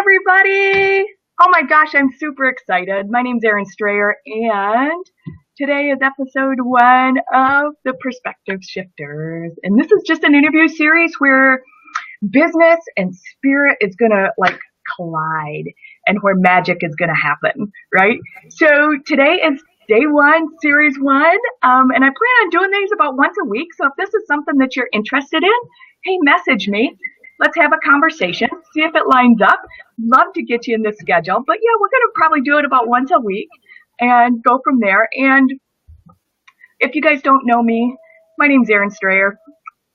everybody. Oh my gosh, I'm super excited. My name's Erin Strayer, and today is episode 1 of the Perspective Shifters. And this is just an interview series where business and spirit is gonna collide and where magic is gonna happen, right? So today is day 1, series 1, and I plan on doing these about once a week. So if this is something that you're interested in, hey, message me. Let's have a conversation, see if it lines up. Love to get you in this schedule. But yeah, we're going to probably do it about once a week and go from there. And if you guys don't know me, my name's Erin Strayer.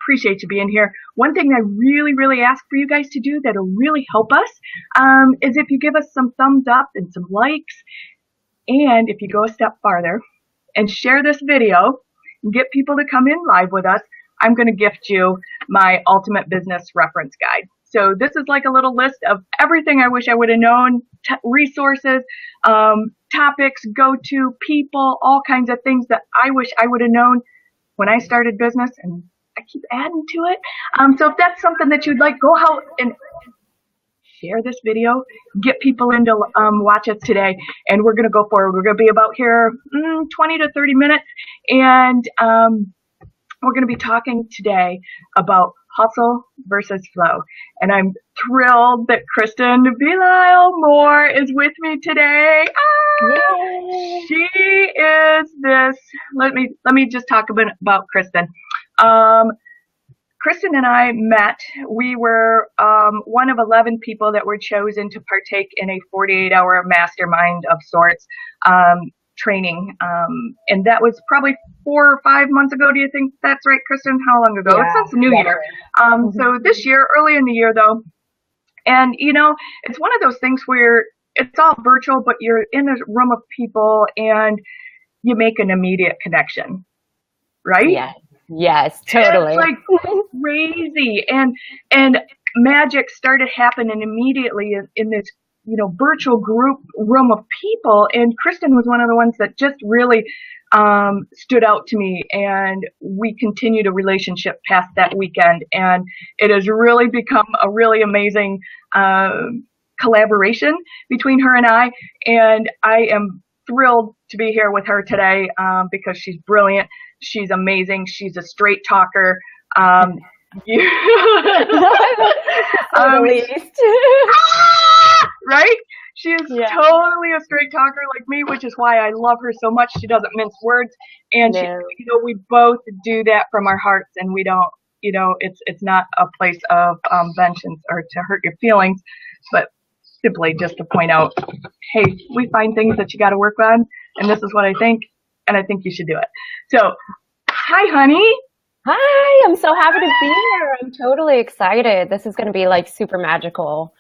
Appreciate you being here. One thing I really ask for you guys to do that'll really help us is if you give us some thumbs up and some likes. And if you go a step farther and share this video and get people to come in live with us, I'm going to gift you my ultimate business reference guide. So this is like a little list of everything I wish I would have known, resources, topics, go-to, people, all kinds of things that I wish I would have known when I started business, and I keep adding to it. So if that's something that you'd like, go out and share this video, get people in to watch us today, and we're going to go forward. We're going to be about here 20 to 30 minutes, and we're going to be talking today about hustle versus flow. And I'm thrilled that Kristen Moore is with me today. She is this. Let me just talk a bit about Kristen. Kristen and I met. We were one of 11 people that were chosen to partake in a 48-hour mastermind of sorts. Training, and that was probably 4 or 5 months ago. Do you think that's right, Kristen? How long ago? Yeah, it's since the new year. So this year, early in the year though, and it's one of those things where it's all virtual, but you're in a room of people and you make an immediate connection, right? Yeah. Yes, totally. It's like crazy, and magic started happening immediately in this virtual group room of people. And Kristen was one of the ones that just really stood out to me. And we continued a relationship past that weekend. And it has really become a really amazing collaboration between her and I. And I am thrilled to be here with her today because she's brilliant. She's amazing. She's a straight talker. Right? She is totally a straight talker like me, which is why I love her so much. She doesn't mince words, and we both do that from our hearts, and we don't, it's not a place of vengeance or to hurt your feelings, but simply just to point out, hey, we find things that you got to work on, and this is what I think, and I think you should do it. So, hi, honey. Hi, I'm so happy to be here. I'm totally excited. This is going to be like super magical.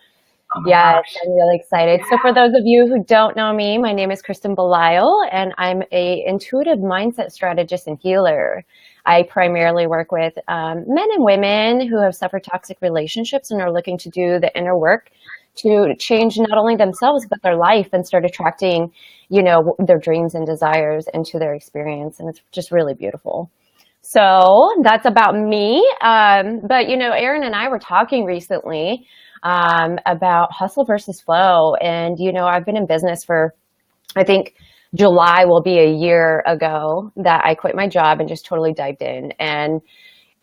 Oh yes, gosh. I'm really excited. So for those of you who don't know me, my name is Kristen Belisle, and I'm a intuitive mindset strategist and healer. I primarily work with men and women who have suffered toxic relationships and are looking to do the inner work to change not only themselves, but their life and start attracting, their dreams and desires into their experience. And it's just really beautiful. So that's about me. But, Erin and I were talking recently about hustle versus flow. And, I've been in business for, I think July will be a year ago that I quit my job and just totally dived in. And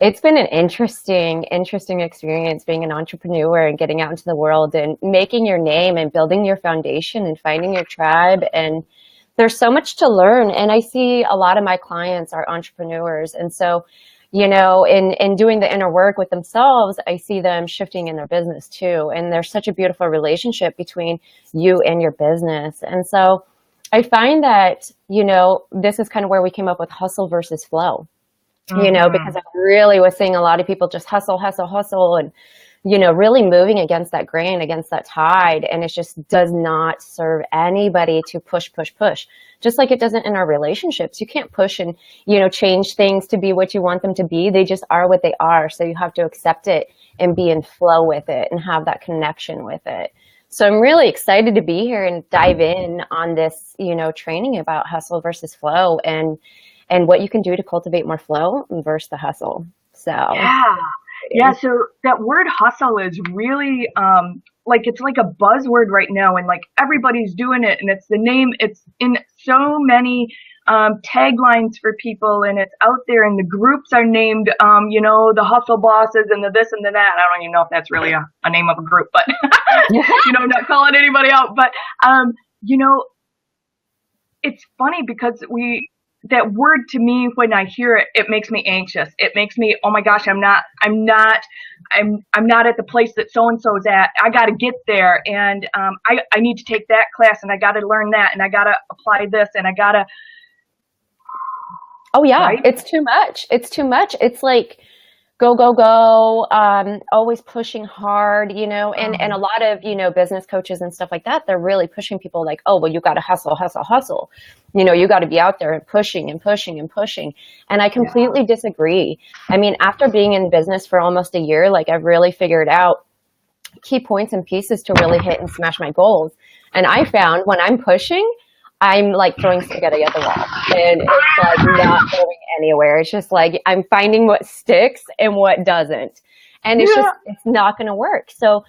it's been an interesting experience being an entrepreneur and getting out into the world and making your name and building your foundation and finding your tribe. And there's so much to learn. And I see a lot of my clients are entrepreneurs. And so, in doing the inner work with themselves, I see them shifting in their business too. And there's such a beautiful relationship between you and your business. And so I find that, this is kind of where we came up with hustle versus flow, because I really was seeing a lot of people just hustle, and, really moving against that grain, against that tide. And it just does not serve anybody to push, just like it doesn't in our relationships. You can't push and, change things to be what you want them to be. They just are what they are. So you have to accept it and be in flow with it and have that connection with it. So I'm really excited to be here and dive in on this, training about hustle versus flow and what you can do to cultivate more flow versus the hustle. So yeah. Yeah, so that word hustle is really like it's like a buzzword right now, and like everybody's doing it, and it's the name, it's in so many taglines for people, and it's out there, and the groups are named you know, the hustle bosses and the this and the that. I don't even know if that's really a name of a group, but you know, not calling anybody out, but you know, it's funny because that word to me, when I hear it, it makes me anxious. It makes me, oh my gosh, I'm not at the place that so and so's at. I got to get there, and I need to take that class, and I got to learn that, and I got to apply this, and I got to, Oh yeah, right? it's too much. It's too much. It's like go, go, go, always pushing hard, and a Um, lot of, business coaches and stuff like that, they're really pushing people like, oh, well, you got to hustle, hustle, hustle. You got to be out there and pushing and pushing and pushing. And I yeah. completely disagree. I mean, after being in business for almost a year, like I've really figured out key points and pieces to really hit and smash my goals. And I found when I'm pushing, I'm like throwing spaghetti at the wall and it's like not going anywhere. It's just like I'm finding what sticks and what doesn't. And Yeah. it's not going to work. So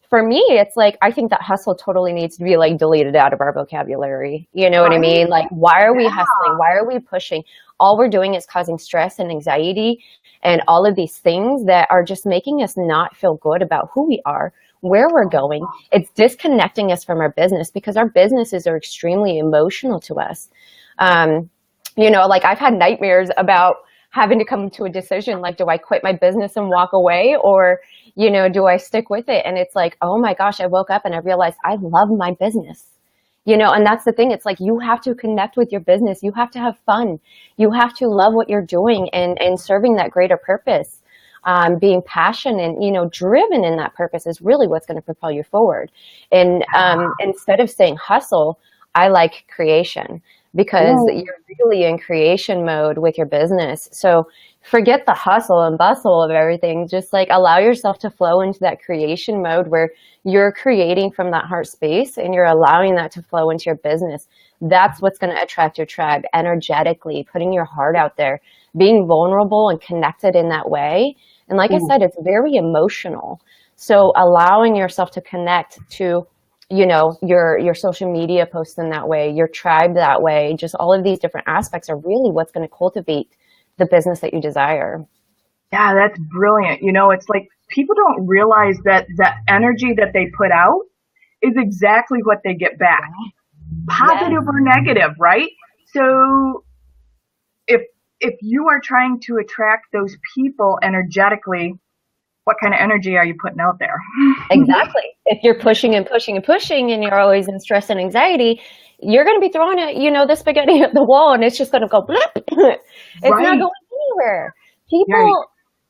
for me, it's like, I think that hustle totally needs to be like deleted out of our vocabulary. You know what I Right? mean? Like, why are we Yeah. hustling? Why are we pushing? All we're doing is causing stress and anxiety and all of these things that are just making us not feel good about who we are, where we're going. It's disconnecting us from our business because our businesses are extremely emotional to us. Um, like I've had nightmares about having to come to a decision like, do I quit my business and walk away, or do I stick with it? And it's like, oh my gosh, I woke up and I realized I love my business. And that's the thing. It's like you have to connect with your business. You have to have fun. You have to love what you're doing and serving that greater purpose. Being passionate, driven in that purpose is really what's going to propel you forward. And instead of saying hustle, I like creation because Ooh, you're really in creation mode with your business. So forget the hustle and bustle of everything. Just like allow yourself to flow into that creation mode where you're creating from that heart space and you're allowing that to flow into your business. That's what's going to attract your tribe energetically, putting your heart out there, being vulnerable and connected in that way. And like I ooh. said, it's very emotional. So allowing yourself to connect to, your social media posts in that way, your tribe that way, just all of these different aspects are really what's going to cultivate the business that you desire. Yeah, that's brilliant. You know, it's like people don't realize that the energy that they put out is exactly what they get back, Yes. positive or negative, right? So if you are trying to attract those people energetically, what kind of energy are you putting out there? Exactly. If you're pushing and pushing and pushing and you're always in stress and anxiety, you're going to be throwing it, the spaghetti at the wall and it's just going to go blip. It's not Right. going anywhere. Yeah.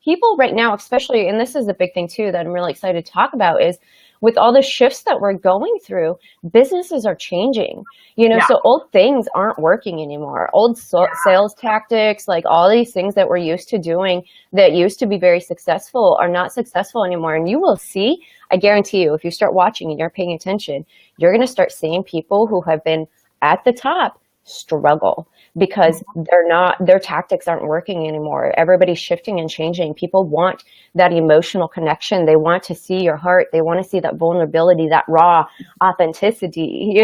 People right now, especially, and this is the big thing too that I'm really excited to talk about is with all the shifts that we're going through, businesses are changing. Yeah. So old things aren't working anymore. Old sales tactics, like all these things that we're used to doing that used to be very successful are not successful anymore. And you will see, I guarantee you, if you start watching and you're paying attention, you're going to start seeing people who have been at the top struggle because their tactics aren't working anymore. Everybody's shifting and changing. People want that emotional connection. They want to see your heart. They want to see that vulnerability, that raw authenticity.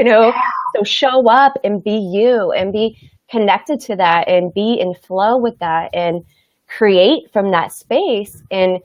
So show up and be you and be connected to that and be in flow with that and create from that space, and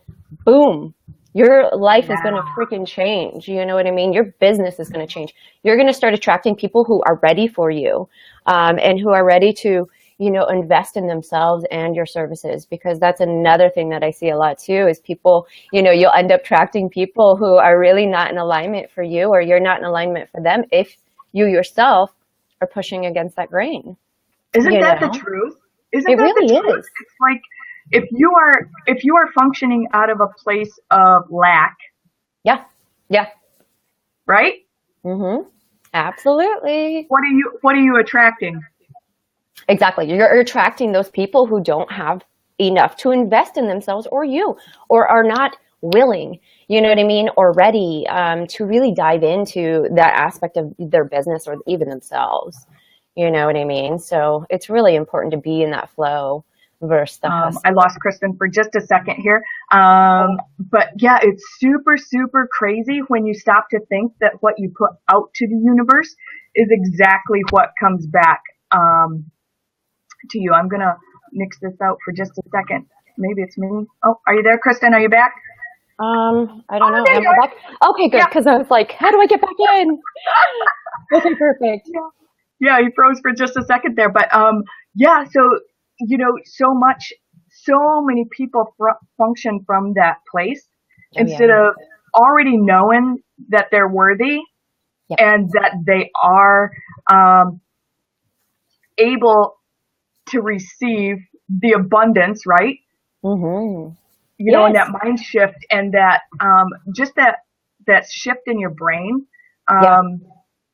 boom, your life is going to Yeah. freaking change. You know what I mean? Your business is going to change. You're going to start attracting people who are ready for you, and who are ready to, invest in themselves and your services, because that's another thing that I see a lot too is people, you'll end up attracting people who are really not in alignment for you, or you're not in alignment for them if you yourself are pushing against that grain, Isn't you that the know? truth? Isn't It that the really truth? is. It's like if you are functioning out of a place of lack, Yeah. Yeah. right? Mm-hmm. Absolutely. What are you attracting? Exactly. You're attracting those people who don't have enough to invest in themselves, or you, or are not willing, you know what I mean, or ready to really dive into that aspect of their business or even themselves. You know what I mean? So it's really important to be in that flow. versus the I hustle. lost Kristen for just a second here. But yeah, it's super, super crazy when you stop to think that what you put out to the universe is exactly what comes back, to you. I'm going to mix this out for just a second. Maybe it's me. Oh, are you there, Kristen? Are you back? I don't Oh, know. there Am you I are. back? Okay, good. Yeah. Because I was like, how do I get back in? Okay, perfect. Yeah. Yeah, he froze for just a second there. But, yeah, so, so many people function from that place Oh instead yeah. of already knowing that they're worthy Yep. and that they are, able to receive the abundance, right? Mm-hmm. And that Yes. mind shift and that, just that shift in your brain. Yeah. Um,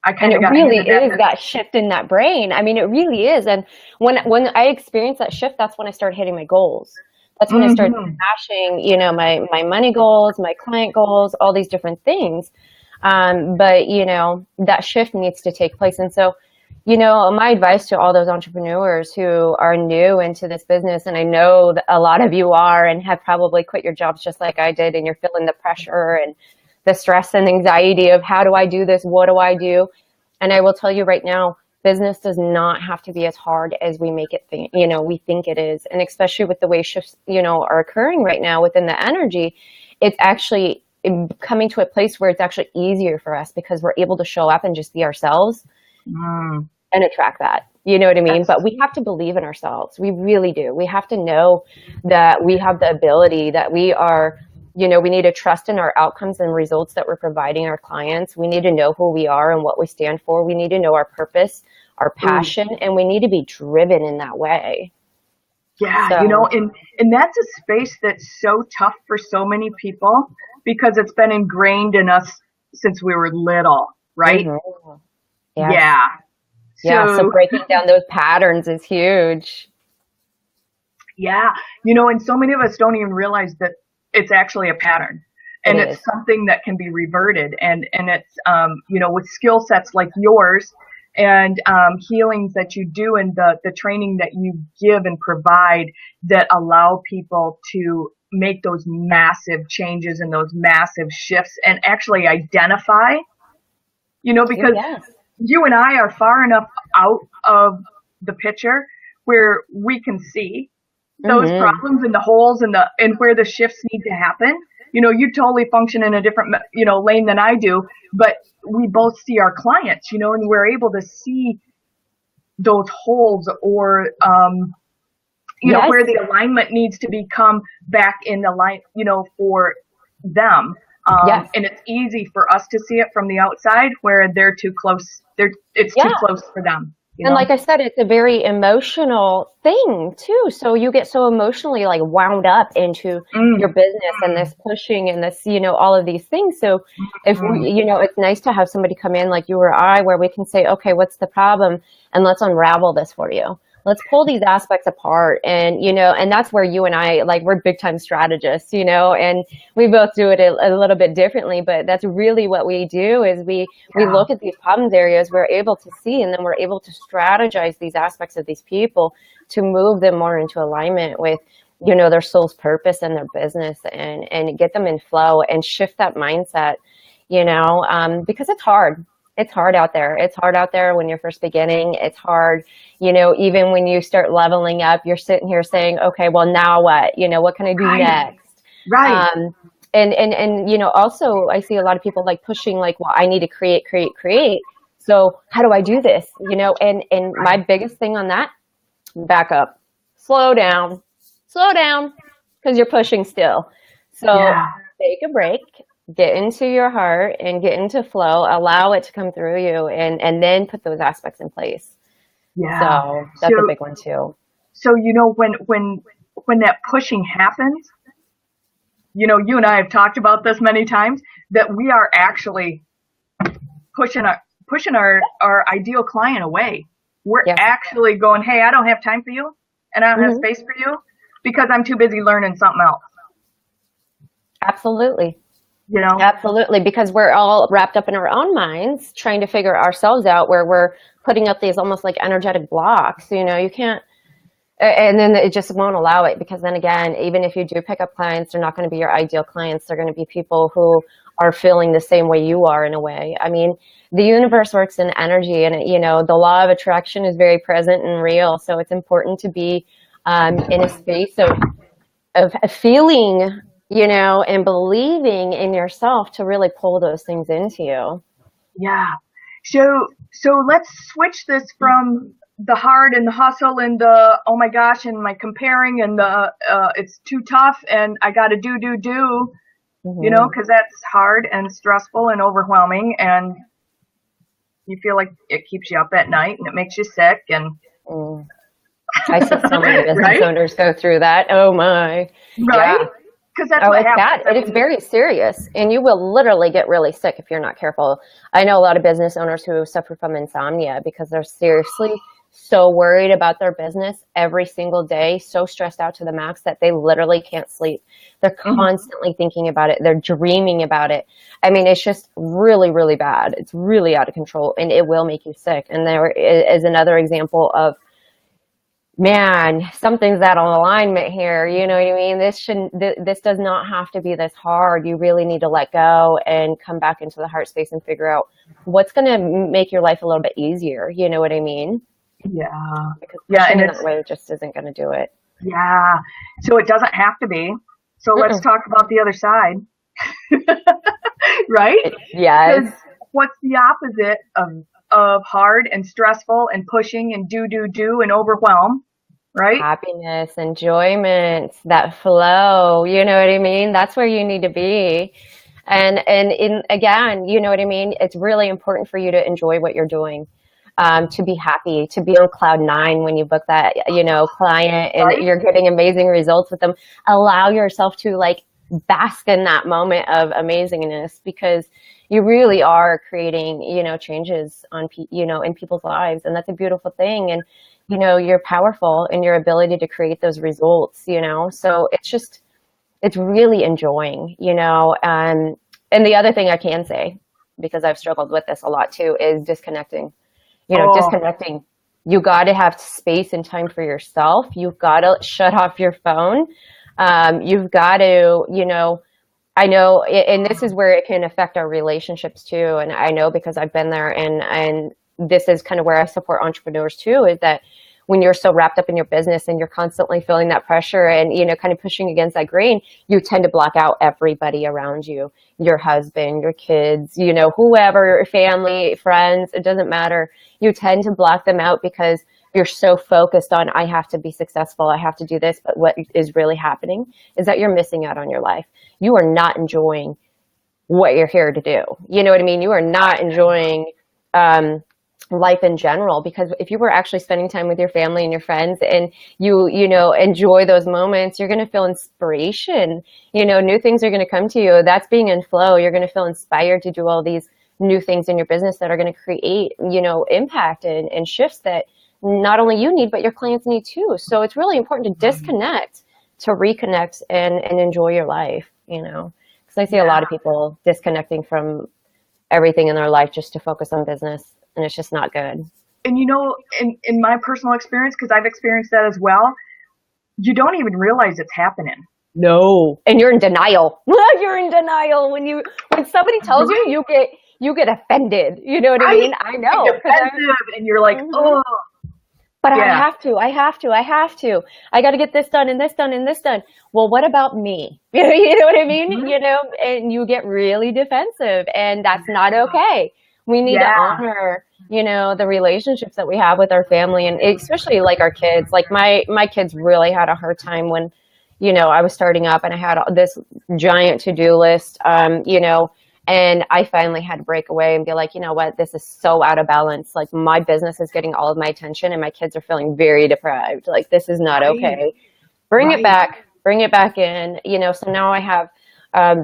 I And kind it of got really handed that is this. that shift in that brain. I mean, it really is. And when I experienced that shift, that's when I started hitting my goals. That's when I started Mm-hmm. smashing, my money goals, my client goals, all these different things. But that shift needs to take place. And so, my advice to all those entrepreneurs who are new into this business, and I know that a lot of you are and have probably quit your jobs just like I did, and you're feeling the pressure and the stress and anxiety of how do I do this? What do I do? And I will tell you right now, business does not have to be as hard as we make it think, we think it is. And especially with the way shifts, are occurring right now within the energy, it's actually coming to a place where it's actually easier for us because we're able to show up and just be ourselves Mm. and attract that. You know what I mean? That's But we have to believe in ourselves. We really do. We have to know that we have the ability, that we are, we need to trust in our outcomes and results that we're providing our clients. We need to know who we are and what we stand for. We need to know our purpose, our Ooh. passion, and we need to be driven in that way. Yeah, So, and that's a space that's so tough for so many people because it's been ingrained in us since we were little, right? mhm. Yes. Yeah. Yeah. So So, breaking down those patterns is huge. yeah, and so many of us don't even realize that it's actually a pattern It and it's is. something that can be reverted. And it's, with skill sets like yours and, healings that you do and the training that you give and provide that allow people to make those massive changes and those massive shifts and actually identify, Oh, because yes. you and I are far enough out of the picture where we can see those Hmm. problems and the holes and where the shifts need to happen. You totally function in a different, lane than I do, but we both see our clients, and we're able to see those holes or, Yes. where the alignment needs to become back in the line, for them. Yes. And it's easy for us to see it from the outside where they're too close. It's too Yeah. close for them, And like I said, it's a very emotional thing too. So you get so emotionally like wound up into Mm, your business and this pushing and this, all of these things. So if we, mm, it's nice to have somebody come in like you or I, where we can say, okay, what's the problem? And let's unravel this for you. Let's pull these aspects apart. And that's where you and I, like, we're big time strategists, and we both do it a little bit differently, but that's really what we do is we yeah. look at these problems areas we're able to see, and then we're able to strategize these aspects of these people to move them more into alignment with their soul's purpose and their business, and get them in flow and shift that mindset, because it's hard out there. It's hard out there when you're first beginning. It's hard, even when you start leveling up, you're sitting here saying, okay, well, now what? What can I do Right. next? Right. Um, and also I see a lot of people like pushing like, well, I need to create, create, create. So how do I do this? And my Right. biggest thing on that, back up, slow down, slow down, because you're pushing still. So Yeah. take a break, get into your heart and get into flow, allow it to come through you, and then put those aspects in place. Yeah. So So, that's a big one too. when that pushing happens, you and I have talked about this many times that we are actually pushing our ideal client away. We're Yes. actually going, hey, I don't have time for you, and I don't have Hmm. space for you because I'm too busy learning something else. Absolutely. You know? Absolutely, because we're all wrapped up in our own minds trying to figure ourselves out, where we're putting up these almost like energetic blocks. You can't And then it just won't allow it, because then again, even if you do pick up clients, they're not going to be your ideal clients. They're going to be people who are feeling the same way you are in a way. I mean, the universe works in energy, and the law of attraction is very present and real. So it's important to be in a space of feeling, and believing in yourself to really pull those things into you. Yeah. So let's switch this from the hard and the hustle and the oh my gosh and my comparing and the it's too tough and I got to do, Hmm. because that's hard and stressful and overwhelming and you feel like it keeps you up at night and it makes you sick and Mm. I see so many business right? owners go through that. Oh my. Right? Yeah. Because that's Oh, what it's happens. bad. I And it's mean, very serious. And you will literally get really sick if you're not careful. I know a lot of business owners who suffer from insomnia because they're seriously so worried about their business every single day, so stressed out to the max that they literally can't sleep. They're mhm. constantly thinking about it. They're dreaming about it. I mean, it's just really, really bad. It's really out of control and it will make you sick. And there is another example of, man, something's out of alignment here. You know what I mean? This does not have to be this hard. You really need to let go and come back into the heart space and figure out what's going to make your life a little bit easier. You know what I mean? Yeah. Because Yeah, pushing and in it's that way just isn't going to do it. yeah. So it doesn't have to be. So let's Mm-mm. talk about the other side, right? Yes. Because what's the opposite of hard and stressful and pushing and do and overwhelm, right? Happiness, enjoyment, that flow, you know what I mean? That's where you need to be. And in again, you know what I mean? It's really important for you to enjoy what you're doing. To be happy, to be on cloud nine when you book that, client and Right? you're getting amazing results with them. Allow yourself to like bask in that moment of amazingness, because you really are creating, changes in people's lives. And that's a beautiful thing. And, you're powerful in your ability to create those results. So it's really enjoying, and the other thing I can say, because I've struggled with this a lot too, is disconnecting. Oh, Disconnecting. You got to have space and time for yourself. You've got to shut off your phone. You've got to, I know, and this is where it can affect our relationships too. And I know because I've been there, and this is kind of where I support entrepreneurs too, is that when you're so wrapped up in your business and you're constantly feeling that pressure and, kind of pushing against that grain, you tend to block out everybody around you, your husband, your kids, whoever, your family, friends, it doesn't matter. You tend to block them out because you're so focused on, I have to be successful, I have to do this. But what is really happening is that you're missing out on your life. You are not enjoying what you're here to do. You know what I mean? You are not enjoying um, life in general, because if you were actually spending time with your family and your friends and you enjoy those moments, you're going to feel inspiration. New things are going to come to you. That's being in flow. You're going to feel inspired to do all these new things in your business that are going to create, impact and shifts that not only you need, but your clients need too. So it's really important to disconnect, to reconnect and enjoy your life, because I see a yeah. lot of people disconnecting from everything in their life just to focus on business, and it's just not good. And in my personal experience, because I've experienced that as well, you don't even realize it's happening. No. And you're in denial. You're in denial when somebody tells you, Right? you get offended. You know what I Right? mean? I And know because defensive, and you're like, I. oh, But I yeah. have to, I have to, I have to. I got to get this done and this done and this done. Well, what about me? You know what I mean? Mhm. And you get really defensive, and that's not okay. We need to Yeah. honor, the relationships that we have with our family, and especially like our kids. Like my kids really had a hard time when, I was starting up and I had this giant to-do list, and I finally had to break away and be like, you know what, this is so out of balance. Like my business is getting all of my attention and my kids are feeling very deprived. Like this is not Right. okay. Right. Bring it back in, so now I have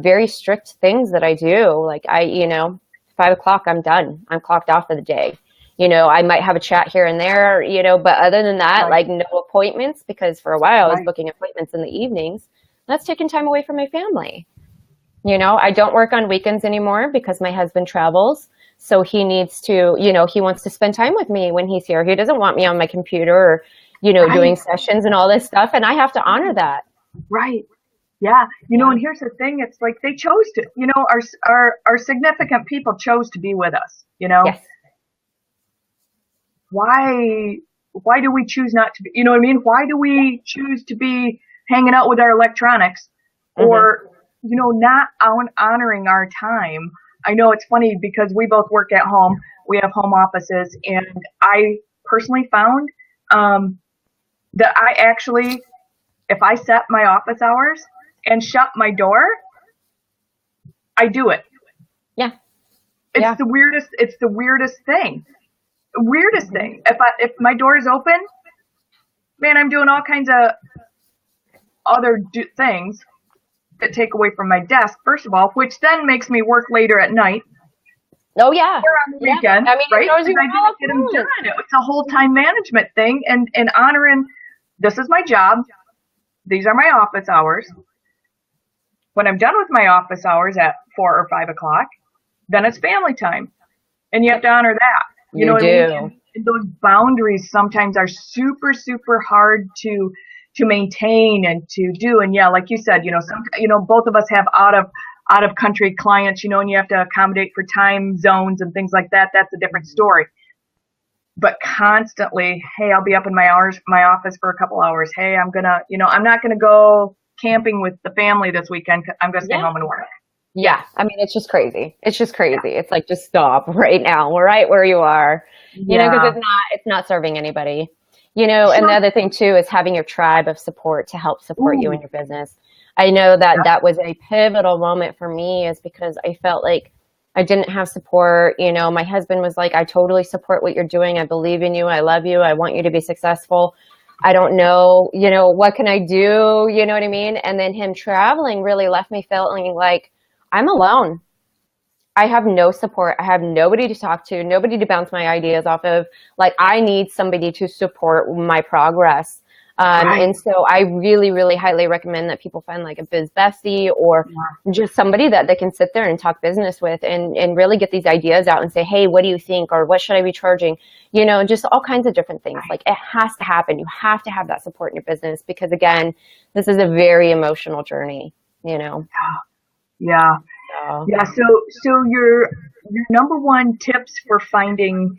very strict things that I do. Like 5 o'clock, I'm done. I'm clocked off for the day. I might have a chat here and there, but other than that, Right. like no appointments, because for a while I was Right. booking appointments in the evenings. That's taking time away from my family. I don't work on weekends anymore because my husband travels. So he needs to, he wants to spend time with me when he's here. He doesn't want me on my computer or, Right. doing sessions and all this stuff. And I have to honor that. Right. Yeah. Yeah. And here's the thing. It's like they chose to, our significant people chose to be with us, Yes. why, why do we choose not to be, you know what I mean? Why do we choose to be hanging out with our electronics Hmm. or, not honoring our time? I know it's funny because we both work at home. We have home offices and I personally found, um, that I actually, if I set my office hours and shut my door, I do it. Yeah. It's Yeah. the weirdest. It's the weirdest thing. Weirdest Hmm. thing. If my door is open, man, I'm doing all kinds of other things that take away from my desk. First of all, which then makes me work later at night Oh, yeah. or on the Yeah. weekend, I mean, it right? throws Because you I all didn't off get them balance. done. It's a whole time management thing, and honoring. This is my job. These are my office hours. When I'm done with my office hours at 4 or 5 o'clock, then it's family time. And you have Yep. to honor that. You know You what I mean? do. And those boundaries sometimes are super, super hard to maintain and to do. And yeah, like you said, both of us have out of country clients, and you have to accommodate for time zones and things like that. That's a different story. But constantly, hey, I'll be up in my office for a couple hours. Hey, I'm not gonna go camping with the family this weekend. I'm gonna stay Yeah. home and work. Yeah, Yeah. I mean, it's just crazy. It's just yeah, crazy. It's like, just stop right now, right where you are, because yeah. it's not serving anybody. And the Sure. other thing too is having your tribe of support to help support you in Ooh, your business. I know that yeah, that was a pivotal moment for me, is because I felt like I didn't have support. My husband was like, I totally support what you're doing. I believe in you. I love you. I want you to be successful. I don't know, what can I do? You know what I mean? And then him traveling really left me feeling like I'm alone. I have no support. I have nobody to talk to, nobody to bounce my ideas off of. Like, I need somebody to support my progress. right. And so I really, really highly recommend that people find like a biz bestie, or Yeah. just somebody that they can sit there and talk business with, and really get these ideas out and say, hey, what do you think? Or what should I be charging? Just all kinds of different things. Like, it has to happen. You have to have that support in your business, because again, this is a very emotional journey, you know? Yeah. So. Yeah. So your number one tips for finding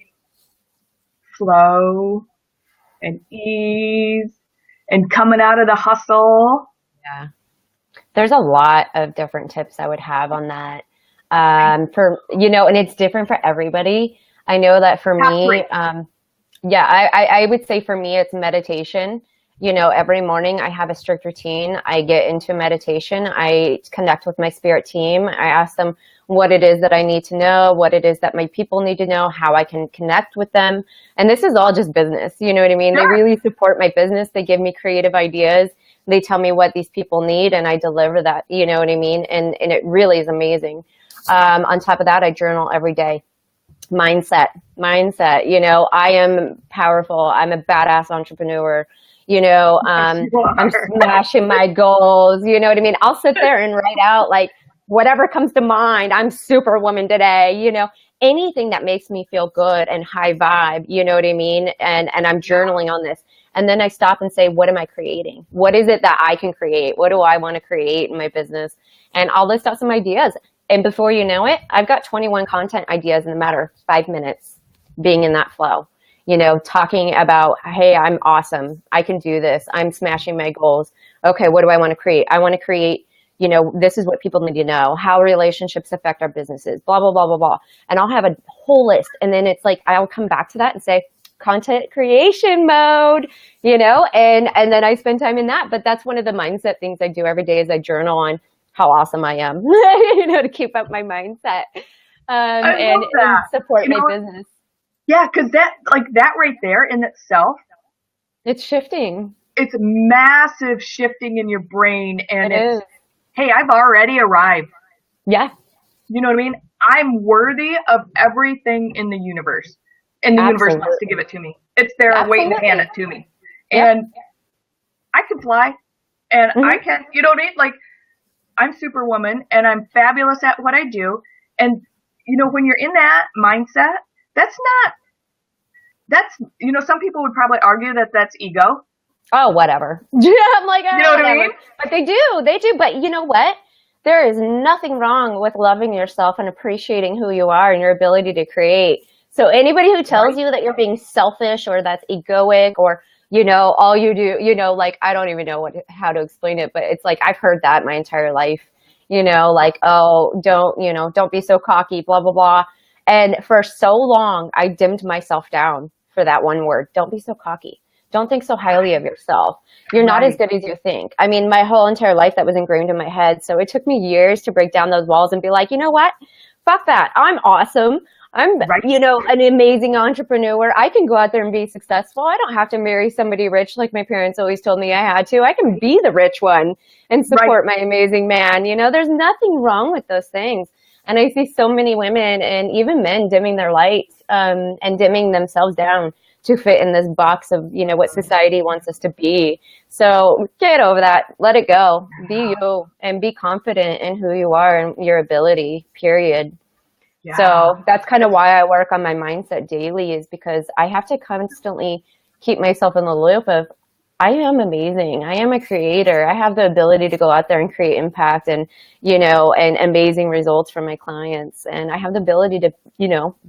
flow and ease and coming out of the hustle. Yeah. There's a lot of different tips I would have on that. Right. And it's different for everybody. I know that for Top me, three. yeah, I would say for me, it's meditation. Every morning I have a strict routine. I get into meditation. I connect with my spirit team. I ask them what it is that I need to know, what it is that my people need to know, how I can connect with them. And this is all just business. You know what I mean? They Sure. really support my business. They give me creative ideas. They tell me what these people need, and I deliver that. You know what I mean? And it really is amazing. On top of that, I journal every day. Mindset. I am powerful. I'm a badass entrepreneur. Yes, you I'm are. smashing my goals. You know what I mean? I'll sit there and write out like whatever comes to mind. I'm superwoman today. Anything that makes me feel good and high vibe. You know what I mean? And I'm journaling on this. And then I stop and say, what am I creating? What is it that I can create? What do I want to create in my business? And I'll list out some ideas. And before you know it, I've got 21 content ideas in a matter of 5 minutes, being in that flow, talking about, hey, I'm awesome. I can do this. I'm smashing my goals. Okay, what do I want to create? I want to create, this is what people need to know, how relationships affect our businesses, blah, blah, blah, blah, blah. And I'll have a whole list. And then it's like, I'll come back to that and say, content creation mode, and then I spend time in that. But that's one of the mindset things I do every day, is I journal on how awesome I am, to keep up my mindset, I and, love that. support You my know, business. yeah, because that right there in itself, It's shifting. it's massive shifting in your brain, and It it's, is. hey, I've already arrived. Yeah, You know what I mean? I'm worthy of everything in the universe, and the universe wants to give absolutely. it to me. It's there waiting to hand Absolutely. it to me, Yep. and I can fly, and I Hmm. can, you know what I mean? Like, I'm Superwoman, and I'm fabulous at what I do, and when you're in that mindset, that's not that's, some people would probably argue that that's ego. Oh, whatever. Yeah, I'm like, You oh, know what I whatever. mean? But they do. But you know what? There is nothing wrong with loving yourself and appreciating who you are and your ability to create. So anybody who tells Right? you that you're being selfish or that's egoic or, all you do, like, I don't even know how to explain it, but it's like, I've heard that my entire life, like, oh, don't be so cocky, blah, blah, blah. And for so long, I dimmed myself down for that one word. Don't be so cocky. Don't think so highly of yourself. You're not as Right. good as you think. I mean, my whole entire life that was ingrained in my head. So it took me years to break down those walls and be like, you know what? Fuck that. I'm awesome. I'm, Right. an amazing entrepreneur. I can go out there and be successful. I don't have to marry somebody rich like my parents always told me I had to. I can be the rich one and Right. support my amazing man. There's nothing wrong with those things. And I see so many women and even men dimming their lights and dimming themselves down to fit in this box of, what society wants us to be. So get over that. Let it go. Be you and be confident in who you are and your ability, period. Yeah. So that's kind of why I work on my mindset daily is because I have to constantly keep myself in the loop of I am amazing. I am a creator. I have the ability to go out there and create impact and, and amazing results for my clients. And I have the ability to,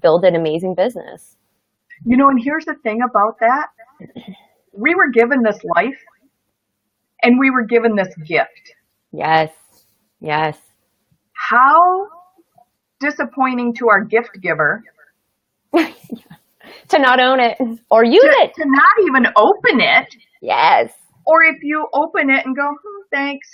build an amazing business. And here's the thing about that. We were given this life and we were given this gift. Yes. Yes. How disappointing to our gift giver To not own it or use it. to not even open it. Yes. Or if you open it and go, thanks.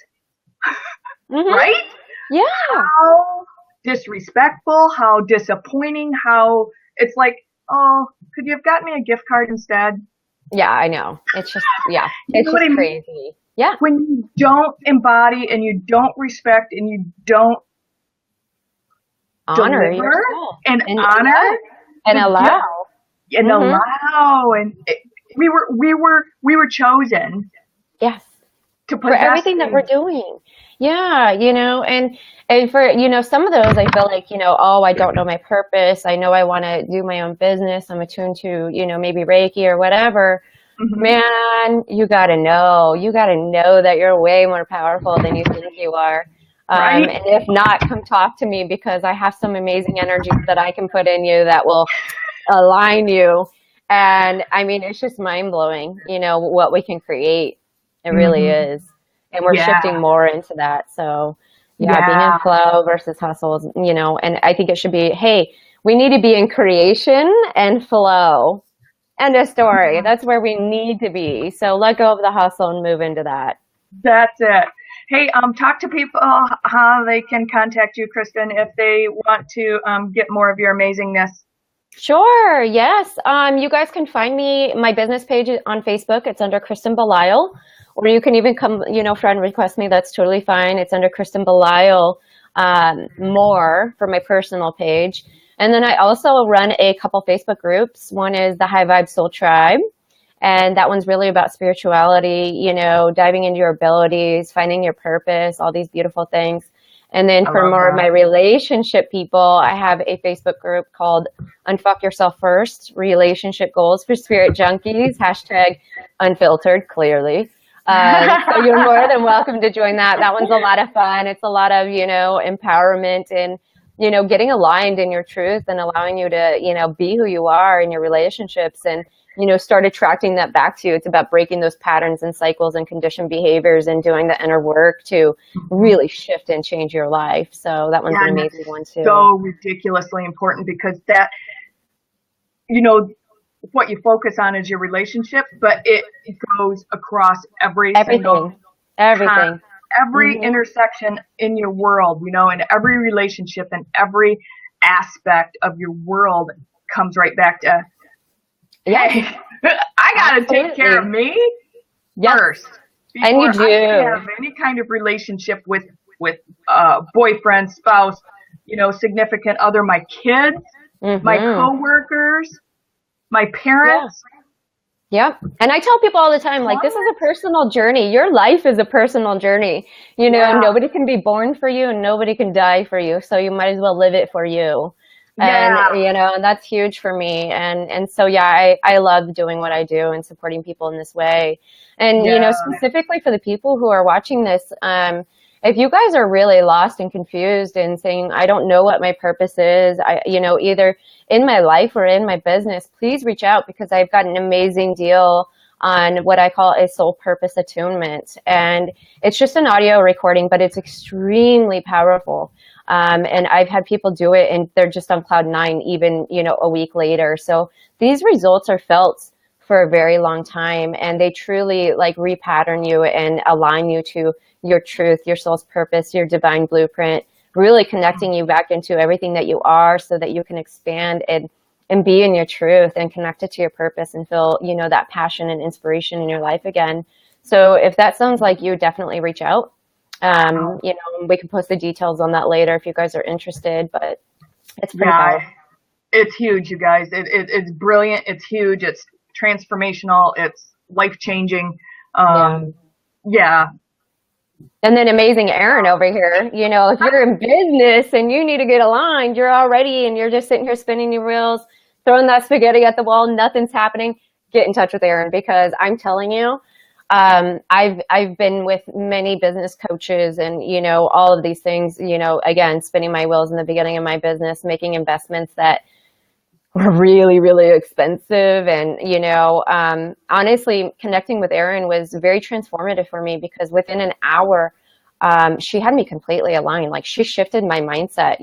Mm-hmm. Right? Yeah. How disrespectful, how disappointing, how it's like, oh, could you have gotten me a gift card instead? Yeah, I know. It's just, yeah, You it's know what just I mean? crazy. Yeah. When you don't embody and you don't respect and you don't Honor deliver yourself and and honor and the allow. gift and Mm-hmm. allow and we were chosen Yes. to For possess everything that we're things. doing. Yeah, and for, some of those I feel like, oh, I don't know my purpose. I know I want to do my own business. I'm attuned to, maybe Reiki or whatever. Mm-hmm. Man, you gotta know that you're way more powerful than you think you are. Right? And if not, come talk to me because I have some amazing energies that I can put in you that will align you. And I mean, it's just mind blowing, what we can create. It really Mm-hmm. is. And we're Yeah. shifting more into that. So yeah, being in Yeah. flow versus hustles, and I think it should be, hey, we need to be in creation and flow. End of story. That's where we need to be. So let go of the hustle and move into that. That's it. Hey, talk to people how they can contact you, Kristen, if they want to get more of your amazingness. Sure. Yes. You guys can find me, my business page on Facebook. It's under Kristen Belisle. Or you can even come, friend request me. That's totally fine. It's under Kristen Belisle more for my personal page. And then I also run a couple Facebook groups. One is the High Vibe Soul Tribe. And that one's really about spirituality, diving into your abilities, finding your purpose, all these beautiful things. And then I for love more of that. my relationship people, I have a Facebook group called Unfuck Yourself First, Relationship Goals for Spirit Junkies, hashtag unfiltered, clearly. So you're more than welcome to join that. That one's a lot of fun. It's a lot of, empowerment and, getting aligned in your truth and allowing you to, be who you are in your relationships and, start attracting that back to you. It's about breaking those patterns and cycles and conditioned behaviors and doing the inner work to really shift and change your life. So that one's an and amazing that's one too. so ridiculously important because that, what you focus on is your relationship, but it goes across every single Everything. every intersection in your world, and every relationship and every aspect of your world comes right back to, hey, I got to take care of me first And you before I can do. have any kind of relationship with boyfriend, spouse, significant other, my kids, my coworkers, my parents. Yep. And I tell people all the time, like, this is a personal journey. Your life is a personal journey. Nobody can be born for you and nobody can die for you. So you might as well live it for you. And, Yeah. and that's huge for me. And so, yeah, I love doing what I do and supporting people in this way. And, Yeah. specifically for the people who are watching this, if you guys are really lost and confused and saying, I don't know what my purpose is, either in my life or in my business, please reach out because I've got an amazing deal on what I call a soul purpose attunement. And it's just an audio recording, but it's extremely powerful. And I've had people do it and they're just on cloud nine, even, a week later. So these results are felt for a very long time and they truly like repattern you and align you to your truth, your soul's purpose, your divine blueprint, really connecting you back into everything that you are so that you can expand and be in your truth and connected to your purpose and feel, that passion and inspiration in your life again. So if that sounds like you, definitely reach out. We can post the details on that later if you guys are interested, but it's pretty Yeah. powerful. It's huge, you guys. It's brilliant. It's huge. It's transformational. It's life changing. Yeah. Yeah. And then amazing Aaron over here, if you're in business and you need to get aligned, you're already, and you're just sitting here spinning your wheels, throwing that spaghetti at the wall, nothing's happening. Get in touch with Aaron because I'm telling you, I've been with many business coaches and, all of these things, again, spinning my wheels in the beginning of my business, making investments that were really, really expensive. And, honestly, connecting with Erin was very transformative for me because within an hour, she had me completely aligned. Like she shifted my mindset,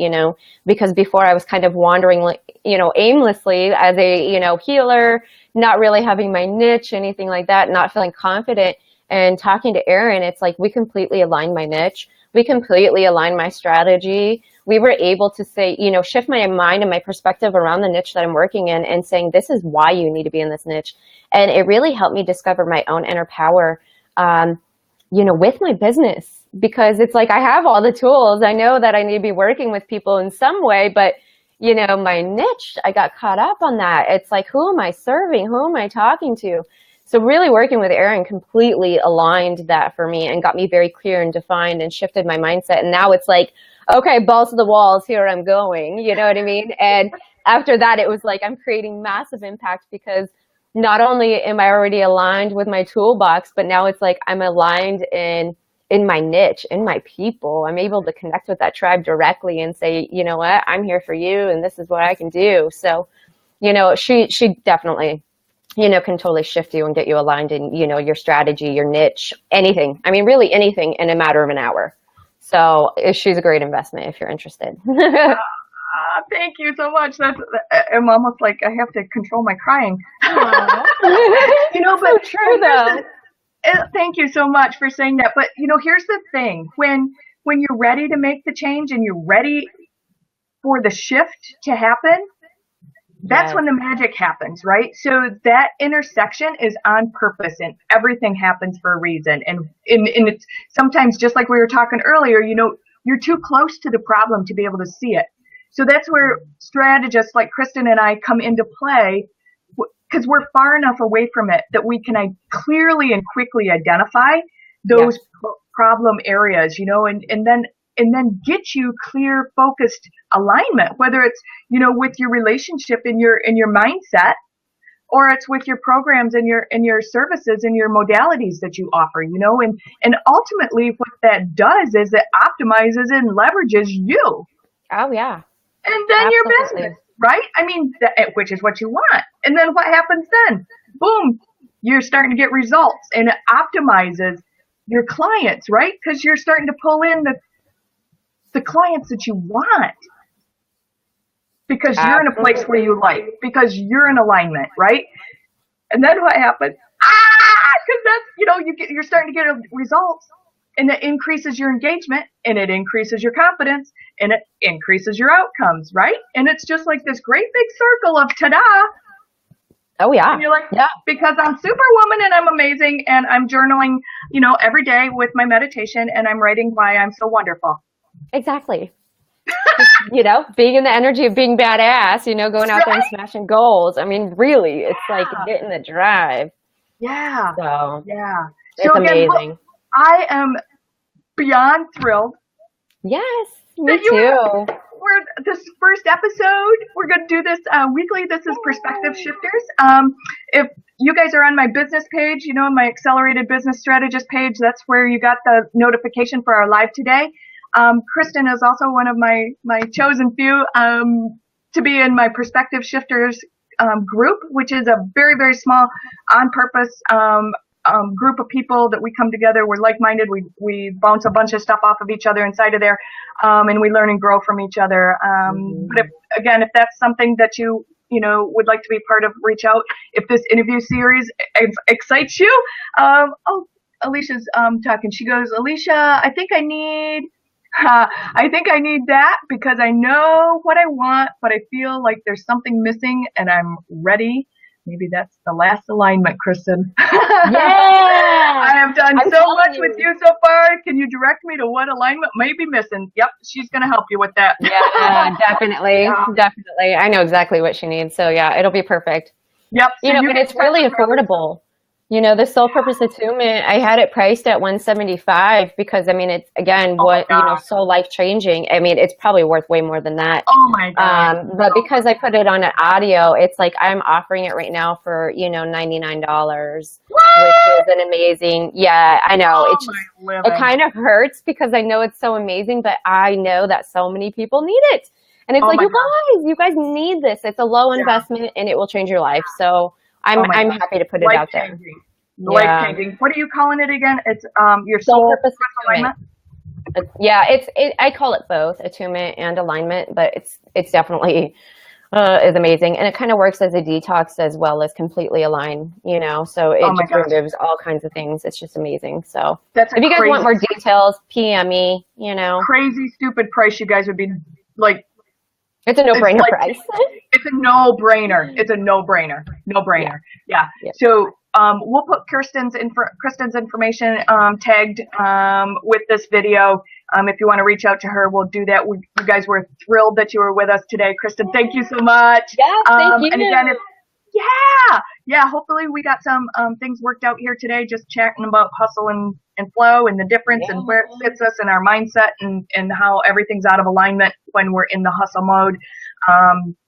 because before I was kind of wandering, like, aimlessly as a, healer, not really having my niche, anything like that, not feeling confident. And talking to Erin, it's like we completely aligned my niche. We completely aligned my strategy. We were able to say, shift my mind and my perspective around the niche that I'm working in and saying, this is why you need to be in this niche. And it really helped me discover my own inner power, with my business, because it's like I have all the tools. I know that I need to be working with people in some way, but my niche, I got caught up on that. It's like, who am I serving? Who am I talking to? So really working with Erin completely aligned that for me and got me very clear and defined and shifted my mindset. And now it's like, okay, balls to the walls, here I'm going. You know what I mean? And after that, it was like I'm creating massive impact because not only am I already aligned with my toolbox, but now it's like I'm aligned in my niche, in my people. I'm able to connect with that tribe directly and say, you know what, I'm here for you and this is what I can do. So, she definitely, can totally shift you and get you aligned in, your strategy, your niche, anything. I mean, really anything in a matter of an hour. So she's a great investment if you're interested. Thank you so much. I'm almost like I have to control my crying. So But true though. thank you so much for saying that. But here's the thing: when you're ready to make the change and you're ready for the shift to happen, that's Yes. when the magic happens, right? So that intersection is on purpose and everything happens for a reason. And it's sometimes just like we were talking earlier, you're too close to the problem to be able to see it. So that's where strategists like Kristen and I come into play because we're far enough away from it that we can clearly and quickly identify those Yes. problem areas, and then get you clear, focused alignment, whether it's, with your relationship in your mindset, or it's with your programs and your services and your modalities that you offer, and ultimately what that does is it optimizes and leverages you Oh yeah. and then your business, Absolutely. right? I mean, which is what you want. And then what happens then? Boom, you're starting to get results and it optimizes your clients, right? Because you're starting to pull in the clients that you want because you're in a place where Absolutely. you like, because you're in alignment, right? And then what happens? Because that's, you're starting to get results and it increases your engagement and it increases your confidence and it increases your outcomes, right? And it's just like this great big circle of ta-da. Oh And yeah. you're like, Yeah. because I'm superwoman and I'm amazing and I'm journaling, every day with my meditation and I'm writing why I'm so wonderful. Exactly. Just, being in the energy of being badass, going out there and Right? smashing goals. I mean, really, it's like Yeah. getting the drive. Yeah. So Yeah. So it's again, look, amazing. I am beyond thrilled Yes, that me you too. this first episode, we're going to do this weekly. This is Perspective Shifters. If you guys are on my business page, my Accelerated Business Strategist page, that's where you got the notification for our live today. Kristen is also one of my chosen few to be in my Perspective Shifters group, which is a very, very small, on purpose group of people that we come together. We're like-minded. We bounce a bunch of stuff off of each other inside of there, and we learn and grow from each other. But if that's something that you would like to be part of, reach out. If this interview series excites you, Alicia's talking. She goes, Alicia, I think I need that because I know what I want, but I feel like there's something missing and I'm ready. Maybe that's the last alignment, Kristen. Yeah. I have done so much with you so far. Can you direct me to what alignment may be missing? Yep, she's going to help you with that. Yeah, definitely. Definitely. I know exactly what she needs. So yeah, it'll be perfect. Yep. So but it's really affordable. The soul purpose attunement, I had it priced at $175 because it's again so life changing. It's probably worth way more than that. Oh my God. But because I put it on an audio, it's like I'm offering it right now for $99, which is an amazing. Yeah, I know. It kind of hurts because I know it's so amazing, but I know that so many people need it, and it's you guys need this. It's a low investment and it will change your life. So. I'm happy to put it out there. Life changing. What are you calling it again? It's your soul purpose alignment. I call it both attunement and alignment, but it's definitely is amazing, and it kind of works as a detox as well as completely align. So it just removes all kinds of things. It's just amazing. So if you guys want more details, PM me. Crazy stupid price. You guys would be like. It's a no-brainer price. It's a no-brainer. It's a no-brainer. No-brainer. Yeah. So we'll put Kristen's information tagged with this video. If you want to reach out to her, we'll do that. You guys were thrilled that you were with us today, Kristen. Thank you so much. Yeah, thank you. And again, hopefully we got some things worked out here today, just chatting about hustle and flow and the difference and where it fits us in our mindset and how everything's out of alignment when we're in the hustle mode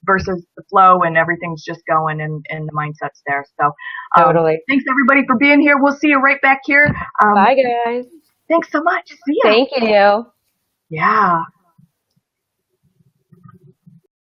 versus the flow and everything's just going and the mindset's there. So totally. Thanks everybody for being here. We'll see you right back here. Bye guys. Thanks so much. See ya. Thank you. Yeah.